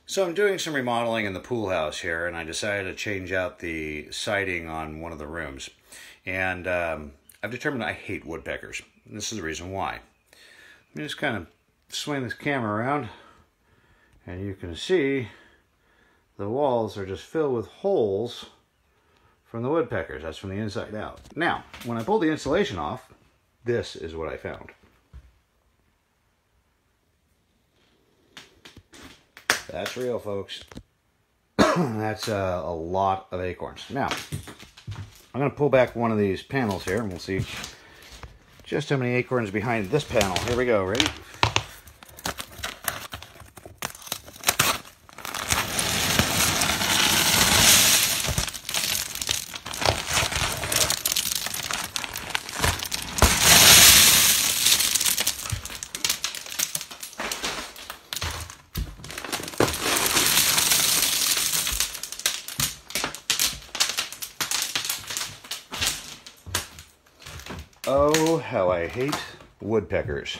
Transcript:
So I'm doing some remodeling in the pool house here, and I decided to change out the siding on one of the rooms. And I've determined I hate woodpeckers. And this is the reason why. Let me just kind of swing this camera around, and you can see the walls are just filled with holes from the woodpeckers. That's from the inside out. Now, when I pulled the insulation off, this is what I found. That's real, folks. That's a lot of acorns. Now, I'm going to pull back one of these panels here, and we'll see just how many acorns behind this panel. Here we go. Ready? Oh, how I hate woodpeckers.